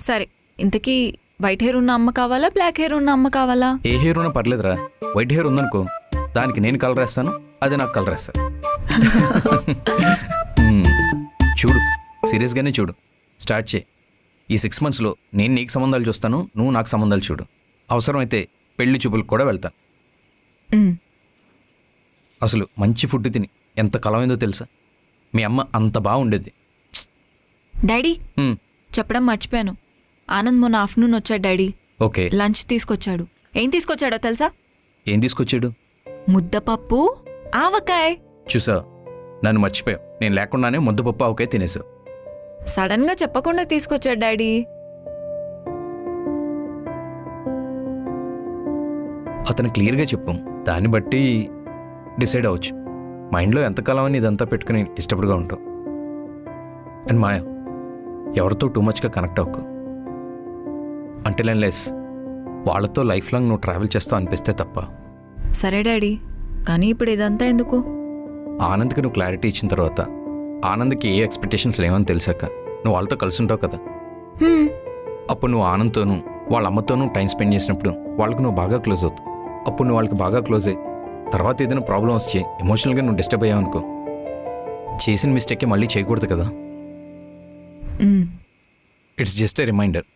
సరే, ఇంతకీ white hair ఉన్న అమ్మ కావాలా, బ్లాక్ హెయిర్ ఉన్న అమ్మ కావాలా? ఏ హెయిర్ ఉన్నా పర్లేదురా. వైట్ హెయిర్ ఉందనుకో, దానికి నేను కలర్ వేస్తాను, అది నాకు కలర్ వేస్తాను. చూడు, సీరియస్గానే చూడు, స్టార్ట్ చేయి. ఈ 6 monthsలో నేను నీకు సంబంధాలు చూస్తాను, నువ్వు నాకు సంబంధాలు చూడు. అవసరమైతే పెళ్లి చూపులకు కూడా వెళ్తాను. అసలు మంచి ఫుడ్ తిని ఎంత కలమైందో తెలుసా? మీ అమ్మ అంత బాగుండేది. డాడీ, చెప్పడం మర్చిపోయాను. ఆనంద్ మొన్న ఆఫ్టర్నూన్ వచ్చాడు డాడీ. ఓకే. లంచ్ తీసుకొచ్చాడు. ఏం తీసుకొచ్చాడో తెలుసా? ఏం తీసుకొచ్చాడు? ముద్దపప్పు, ఆవకాయ. చూసా, నన్ను మర్చిపోయావు. నేను లేకుండానే ముద్దపప్పు ఆవకాయ తినేసావు. సడన్ గా చెప్పకుండా తీసుకొచ్చాడు డాడీ. అతను క్లియర్గా చెప్పు, దాన్ని బట్టి డిసైడ్ అవ్వచ్చు. మైండ్లో ఎంతకాలం అని ఇదంతా పెట్టుకుని డిస్టర్బ్డ్గా ఉంటావు. అండ్ మాయా, ఎవరితో టూ మచ్గా కనెక్ట్ అవ్వకు. అంటే లెస్ వాళ్ళతో లైఫ్ లాంగ్ నువ్వు ట్రావెల్ చేస్తావు అనిపిస్తే తప్ప. సరే డాడీ, కానీ ఇప్పుడు ఇదంతా ఎందుకు? ఆనంద్కి నువ్వు క్లారిటీ ఇచ్చిన తర్వాత, ఆనంద్కి ఏ ఎక్స్పెక్టేషన్స్ లేవని తెలిసాక నువ్వు వాళ్ళతో కలిసి ఉంటావు కదా. అప్పుడు నువ్వు ఆనంద్తోనూ వాళ్ళ అమ్మతోనూ టైం స్పెండ్ చేసినప్పుడు వాళ్ళకు నువ్వు బాగా క్లోజ్ అవుతావు. అప్పుడు నువ్వు వాళ్ళకి బాగా క్లోజ్ అయ్యి తర్వాత ఏదైనా ప్రాబ్లం వచ్చి ఎమోషనల్గా నువ్వు డిస్టర్బ్ అయ్యావు అనుకో, చేసిన మిస్టేక్కి మళ్ళీ చేయకూడదు కదా. It's just a reminder.